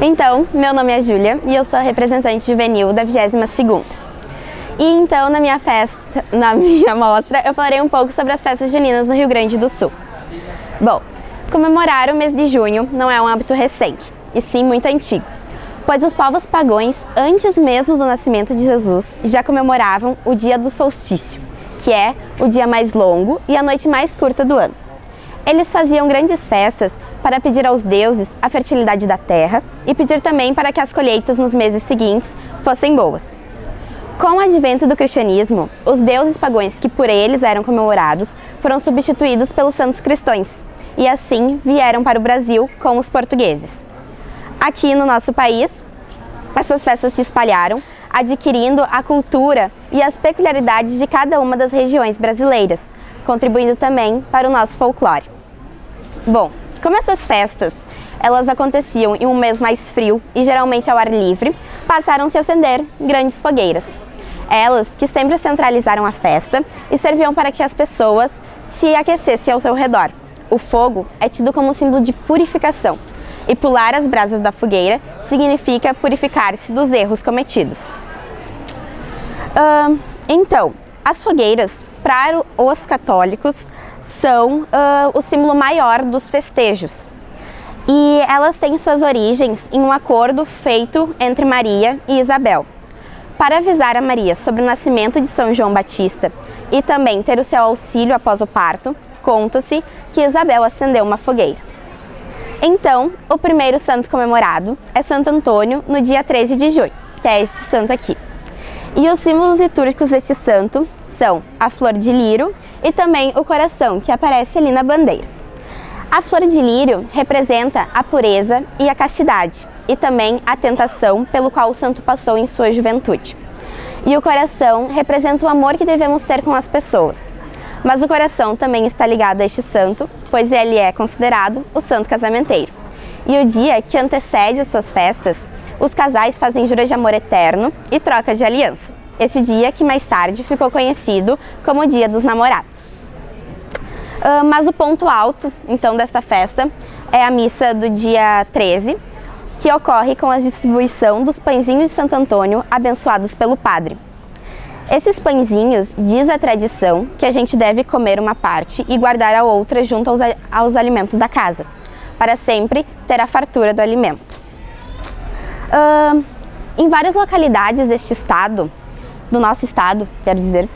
Então, meu nome é Júlia e eu sou a representante juvenil da 22ª. E então, na minha mostra, eu falarei um pouco sobre as festas juninas no Rio Grande do Sul. Bom, comemorar o mês de junho não é um hábito recente, e sim muito antigo, pois os povos pagãos, antes mesmo do nascimento de Jesus, já comemoravam o dia do solstício, que é o dia mais longo e a noite mais curta do ano. Eles faziam grandes festas para pedir aos deuses a fertilidade da terra e pedir também para que as colheitas nos meses seguintes fossem boas. Com o advento do cristianismo, os deuses pagãos que por eles eram comemorados foram substituídos pelos santos cristãos e assim vieram para o Brasil com os portugueses. Aqui no nosso país, essas festas se espalharam, adquirindo a cultura e as peculiaridades de cada uma das regiões brasileiras, contribuindo também para o nosso folclore. Bom, como essas festas elas aconteciam em um mês mais frio e geralmente ao ar livre, passaram-se a acender grandes fogueiras. Elas que sempre centralizaram a festa e serviam para que as pessoas se aquecessem ao seu redor. O fogo é tido como símbolo de purificação e pular as brasas da fogueira significa purificar-se dos erros cometidos. Então, as fogueiras, para os católicos, são o símbolo maior dos festejos. E elas têm suas origens em um acordo feito entre Maria e Isabel. Para avisar a Maria sobre o nascimento de São João Batista e também ter o seu auxílio após o parto, conta-se que Isabel acendeu uma fogueira. Então, o primeiro santo comemorado é Santo Antônio, no dia 13 de junho, que é este santo aqui. E os símbolos litúrgicos deste santo são a flor de lírio e também o coração, que aparece ali na bandeira. A flor de lírio representa a pureza e a castidade, e também a tentação pelo qual o santo passou em sua juventude. E o coração representa o amor que devemos ter com as pessoas. Mas o coração também está ligado a este santo, pois ele é considerado o santo casamenteiro. E o dia que antecede as suas festas, os casais fazem juras de amor eterno e troca de aliança. Esse dia que mais tarde ficou conhecido como o Dia dos Namorados. Mas o ponto alto, então, desta festa é a missa do dia 13, que ocorre com a distribuição dos pãezinhos de Santo Antônio abençoados pelo padre. Esses pãezinhos, diz a tradição, que a gente deve comer uma parte e guardar a outra junto aos alimentos da casa, para sempre ter a fartura do alimento. Em várias localidades deste estado, do nosso estado, quero dizer,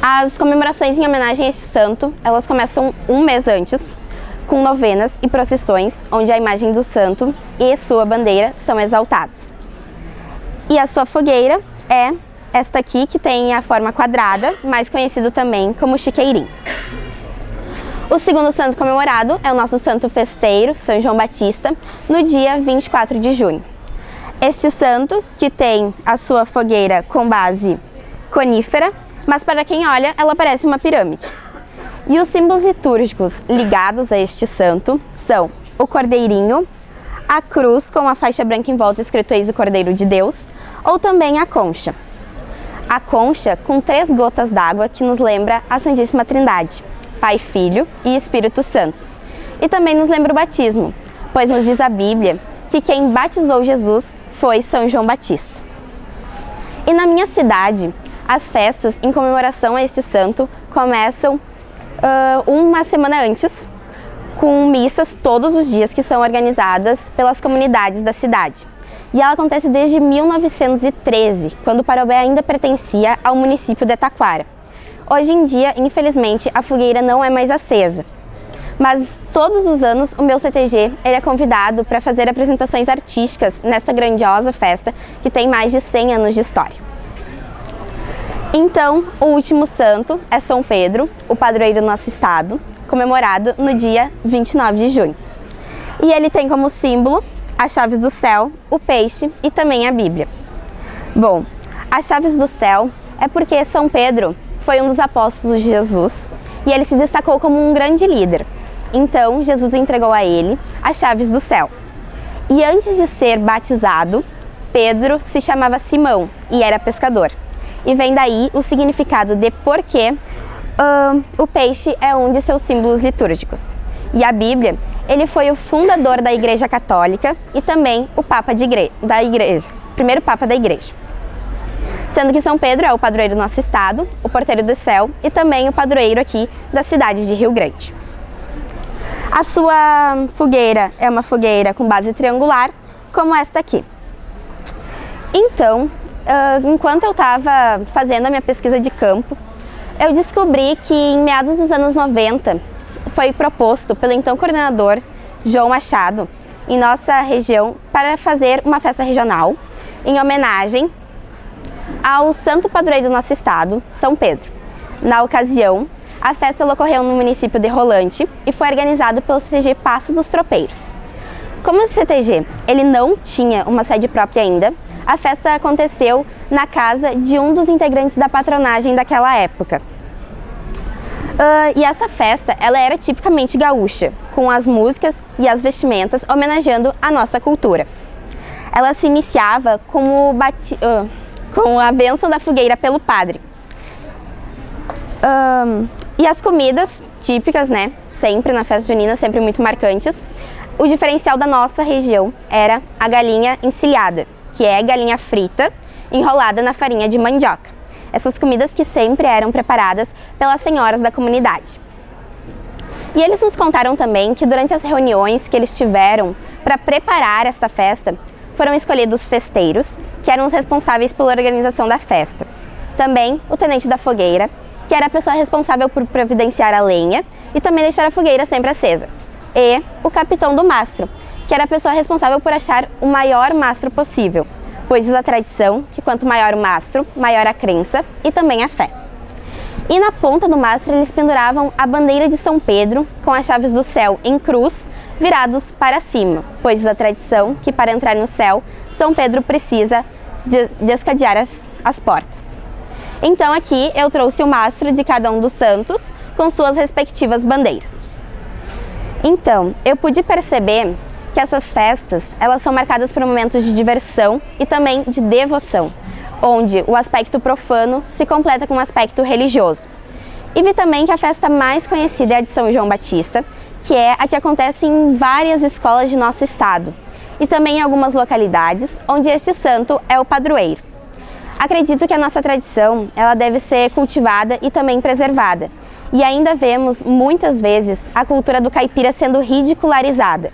as comemorações em homenagem a este santo, elas começam um mês antes, com novenas e procissões, onde a imagem do santo e sua bandeira são exaltados. E a sua fogueira é esta aqui, que tem a forma quadrada, mais conhecido também como chiqueirinho. O segundo santo comemorado é o nosso santo festeiro, São João Batista, no dia 24 de junho. Este santo, que tem a sua fogueira com base conífera, mas para quem olha, ela parece uma pirâmide. E os símbolos litúrgicos ligados a este santo são o cordeirinho, a cruz com a faixa branca em volta escrito Eis o Cordeiro de Deus, ou também a concha. A concha com 3 gotas d'água que nos lembra a Santíssima Trindade, Pai, Filho e Espírito Santo. E também nos lembra o batismo, pois nos diz a Bíblia que quem batizou Jesus foi São João Batista. E na minha cidade, as festas em comemoração a este santo começam uma semana antes, com missas todos os dias que são organizadas pelas comunidades da cidade. E ela acontece desde 1913, quando Parobé ainda pertencia ao município de Taquara. Hoje em dia, infelizmente, a fogueira não é mais acesa. Mas todos os anos o meu CTG ele é convidado para fazer apresentações artísticas nessa grandiosa festa que tem mais de 100 anos de história. Então, o último santo é São Pedro, o padroeiro do nosso estado, comemorado no dia 29 de junho. E ele tem como símbolo as chaves do céu, o peixe e também a Bíblia. Bom, as chaves do céu é porque São Pedro foi um dos apóstolos de Jesus e ele se destacou como um grande líder. Então, Jesus entregou a ele as chaves do céu. E antes de ser batizado, Pedro se chamava Simão e era pescador. E vem daí o significado de porquê o peixe é um de seus símbolos litúrgicos. e a Bíblia, ele foi o fundador da Igreja Católica e também o Papa da Igreja, primeiro Papa da Igreja. Sendo que São Pedro é o padroeiro do nosso estado, o porteiro do céu e também o padroeiro aqui da cidade de Rio Grande. A sua fogueira é uma fogueira com base triangular, como esta aqui. Então, enquanto eu estava fazendo a minha pesquisa de campo, eu descobri que em meados dos anos 90 foi proposto pelo então coordenador João Machado, em nossa região, para fazer uma festa regional em homenagem ao santo padroeiro do nosso estado, São Pedro. Na ocasião, a festa ocorreu no município de Rolante e foi organizado pelo CTG Passo dos Tropeiros. Como o CTG ele não tinha uma sede própria ainda, a festa aconteceu na casa de um dos integrantes da patronagem daquela época. E essa festa ela era tipicamente gaúcha, com as músicas e as vestimentas homenageando a nossa cultura. Ela se iniciava com a bênção da fogueira pelo padre. E as comidas típicas, né, sempre na festa junina, sempre muito marcantes. O diferencial da nossa região era a galinha encilhada, que é galinha frita enrolada na farinha de mandioca. Essas comidas que sempre eram preparadas pelas senhoras da comunidade. E eles nos contaram também que durante as reuniões que eles tiveram para preparar esta festa, foram escolhidos festeiros, que eram os responsáveis pela organização da festa. Também o tenente da fogueira, que era a pessoa responsável por providenciar a lenha e também deixar a fogueira sempre acesa. E o capitão do mastro, que era a pessoa responsável por achar o maior mastro possível, pois diz a tradição que quanto maior o mastro, maior a crença e também a fé. E na ponta do mastro eles penduravam a bandeira de São Pedro com as chaves do céu em cruz, virados para cima, pois diz a tradição que para entrar no céu, São Pedro precisa descadear as portas. Então aqui eu trouxe o mastro de cada um dos santos com suas respectivas bandeiras. Então, eu pude perceber que essas festas, elas são marcadas por momentos de diversão e também de devoção, onde o aspecto profano se completa com o aspecto religioso. E vi também que a festa mais conhecida é a de São João Batista, que é a que acontece em várias escolas de nosso estado, e também em algumas localidades, onde este santo é o padroeiro. Acredito que a nossa tradição ela deve ser cultivada e também preservada. E ainda vemos, muitas vezes, a cultura do caipira sendo ridicularizada.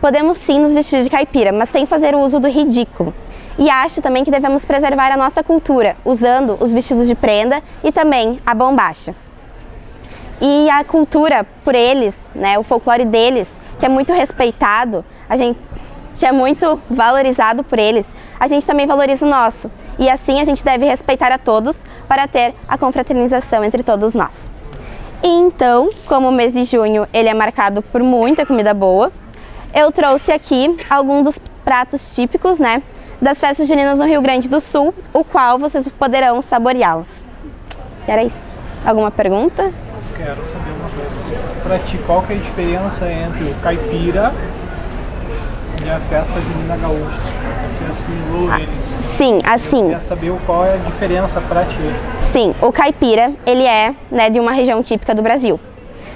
Podemos sim nos vestir de caipira, mas sem fazer o uso do ridículo. E acho também que devemos preservar a nossa cultura, usando os vestidos de prenda e também a bombacha. E a cultura por eles, né, o folclore deles, que é muito respeitado, a gente é muito valorizado por eles, a gente também valoriza o nosso. E assim a gente deve respeitar a todos para ter a confraternização entre todos nós. E então, como o mês de junho ele é marcado por muita comida boa, eu trouxe aqui alguns dos pratos típicos, né, das festas juninas no Rio Grande do Sul, o qual vocês poderão saboreá-los. E era isso. Alguma pergunta? Eu quero saber uma coisa. Para ti, qual que é a diferença entre o caipira e a festa junina gaúcha? Você assimilou eles. Sim, assim. Eu quero saber qual é a diferença para ti. Sim, o caipira, ele é, né, de uma região típica do Brasil,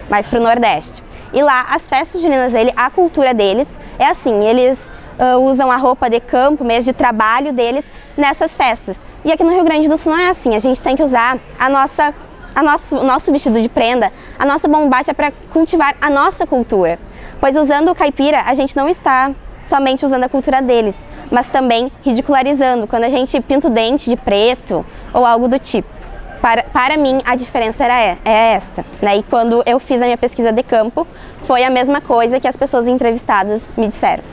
mais para o Nordeste. E lá, as festas juninas, a cultura deles é assim, eles usam a roupa de campo, mesmo de trabalho deles, nessas festas. E aqui no Rio Grande do Sul não é assim, a gente tem que usar o nosso vestido de prenda, a nossa bombacha para cultivar a nossa cultura. Pois usando o caipira, a gente não está somente usando a cultura deles, mas também ridicularizando, quando a gente pinta o dente de preto ou algo do tipo. Para mim, a diferença é esta, né? E quando eu fiz a minha pesquisa de campo, foi a mesma coisa que as pessoas entrevistadas me disseram.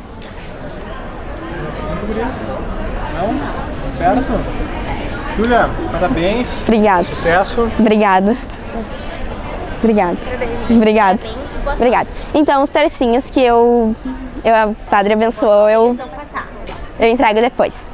Muito obrigado. Não? Certo? Júlia, parabéns. Obrigada. Sucesso. Obrigada. Obrigada. Obrigada. Obrigada. Então, os tercinhos que a Padre abençoou, eu entrego depois.